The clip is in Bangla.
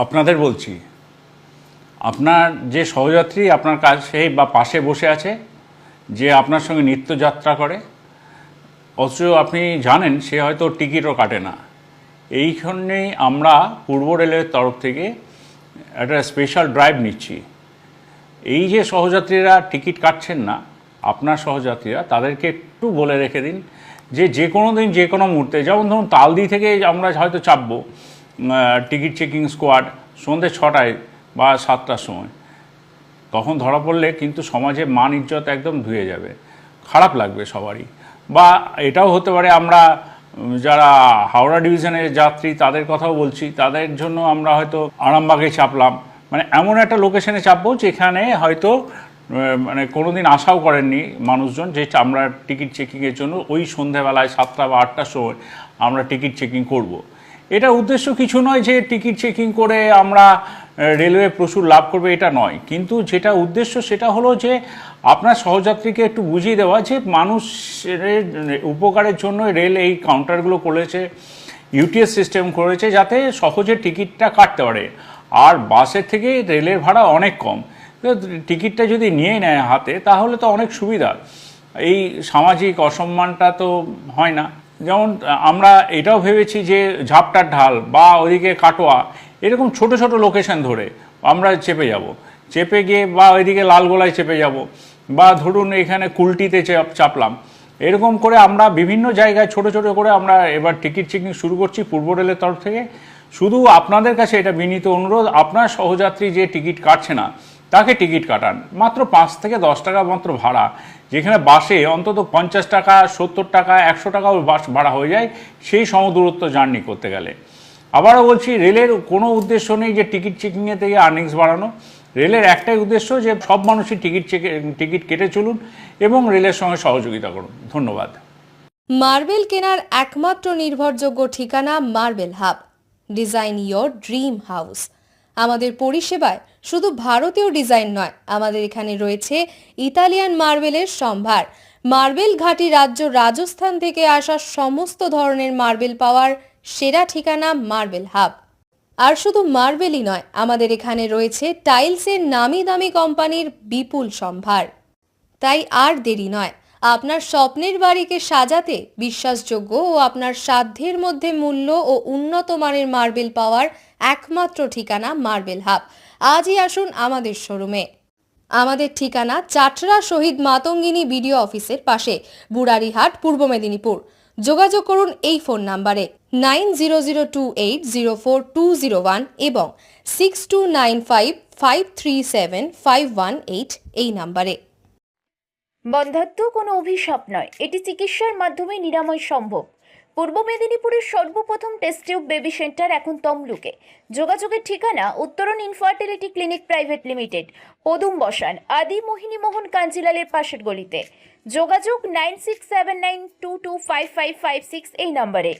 আপনাদের বলছি, আপনার যে সহযাত্রী আপনার কাছে বা পাশে বসে আছে, যে আপনার সঙ্গে নিত্যযাত্রা করে, অথচ আপনি জানেন সে হয়তো টিকিটও কাটে না, এইখানেই আমরা পূর্ব রেলের তরফ থেকে একটা স্পেশাল ড্রাইভ নিচ্ছি। এই যে সহযাত্রীরা টিকিট কাটছেন না, আপনার সহযাত্রীরা, তাদেরকে একটু বলে রেখে দিন যে কোনো দিন যে কোনো মুহূর্তে, যেমন ধরুন তালদি থেকে আমরা হয়তো চাপবো টিকিট চেকিং স্কোয়াড সন্ধ্যে 6টায় বা 7টার সময়, তখন ধরা পড়লে কিন্তু সমাজে মান ইজ্জত একদম ধুয়ে যাবে, খারাপ লাগবে সবারই। বা এটাও হতে পারে আমরা যারা হাওড়া ডিভিশনের যাত্রী তাদের কথাও বলছি, তাদের জন্য আমরা হয়তো আরামবাগে চাপলাম, মানে এমন একটা লোকেশনে চাপবো যেখানে হয়তো মানে কোনো দিন আশাও করেননি মানুষজন যে আমরা টিকিট চেকিংয়ের জন্য ওই সন্ধ্যাবেলায় 7টা বা 8টার সময় আমরা টিকিট চেকিং করব। এটার উদ্দেশ্য কিছু নয় যে টিকিট চেকিং করে আমরা রেলওয়ে প্রচুর লাভ করবে, এটা নয়, কিন্তু যেটা উদ্দেশ্য সেটা হলো যে আপনার সহযাত্রীকে একটু বুঝিয়ে দেওয়া যে মানুষের উপকারের জন্য রেল এই কাউন্টারগুলো করেছে, ইউটিএস সিস্টেম করেছে যাতে সহজে টিকিটটা কাটতে পারে। আর বাসের থেকে রেলের ভাড়া অনেক কম, তো টিকিটটা যদি নিয়ে নেয় হাতে তাহলে তো অনেক সুবিধা, এই সামাজিক অসম্মানটা তো হয় না। যেমন আমরা এটাও ভেবেছি যে ঝাপটার ঢাল বা ওইদিকে কাটোয়া, এরকম ছোট ছোট লোকেশন ধরে আমরা চেপে যাব, চেপে গিয়ে বা ওইদিকে লালগোলায় চেপে যাব, বা ধরুন এখানে কুলটিতে চাপলাম, এরকম করে আমরা বিভিন্ন জায়গায় ছোট ছোট করে আমরা এবার টিকিট চেকিং শুরু করছি পূর্ব রেলের তরফ থেকে। শুধু আপনাদের কাছে এটা বিনীত অনুরোধ, আপনার সহযাত্রী যে টিকিট কাটছে না তাকে টিকিট কাটান, মাত্র 5 থেকে 10 টাকা মাত্র ভাড়া, যেখানে বাসে অন্তত 50 টাকা 70 টাকা 100 টাকাও বাস ভাড়া হয়ে যায় সেই সমদূরত্ব জার্নি করতে গেলে। আবারও বলছি, রেলের কোনো উদ্দেশ্য নেই যে টিকিট চেকিংয়ে থেকে আর্নিংস বাড়ানো, রেলের একটাই উদ্দেশ্য যে সব মানুষই টিকিট কেটে চলুন এবং রেলের সঙ্গে সহযোগিতা করুন। ধন্যবাদ। মার্বেল কেনার একমাত্র নির্ভরযোগ্য ঠিকানা marble hub, design your dream house. আমাদের পরিষেবায় শুধু ভারতীয় ডিজাইন নয়, আমাদের এখানে রয়েছে ইতালিয়ান মার্বেলের সম্ভার। মার্বেল ঘাঁটি রাজ্য রাজস্থান থেকে আসা সমস্ত ধরনের মার্বেল পাওয়ার সেরা ঠিকানা মার্বেল হাব। আর শুধু মার্বেলই নয়, আমাদের এখানে রয়েছে টাইলসের নামি দামি কোম্পানির বিপুল সম্ভার। তাই আর দেরি নয়, আপনার স্বপ্নের বাড়িকে সাজাতে বিশ্বাসযোগ্য ও আপনার সাধ্যের মধ্যে মূল্য ও উন্নত মানের মার্বেল পাওয়ার একমাত্র ঠিকানা মার্বেল হাব। আজই আসুন আমাদের শোরুমে। আমাদের ঠিকানা চাটরা শহীদ মাতঙ্গিনী বিডিও অফিসের পাশে, বুড়ারিহাট, পূর্ব মেদিনীপুর। যোগাযোগ করুন এই ফোন নাম্বারে 9002804201 এবং 6295537518 এই নাম্বারে। বন্ধ্যাত্ব কোনো অভিশাপ নয়, এটি চিকিৎসার মাধ্যমে নিরাময় সম্ভব। পূর্ব মেদিনীপুরের সর্বপ্রথম টেস্ট টিউব বেবি সেন্টার এখন তমলুকে। যোগাযোগের ঠিকানা উত্তরণ ইনফার্টিলিটি ক্লিনিক প্রাইভেট লিমিটেড, পদুম বসান, আদি মোহিনী মোহন কাঞ্জিলালের পাশের গলিতে। যোগাযোগ 9679225556 এই নম্বরে।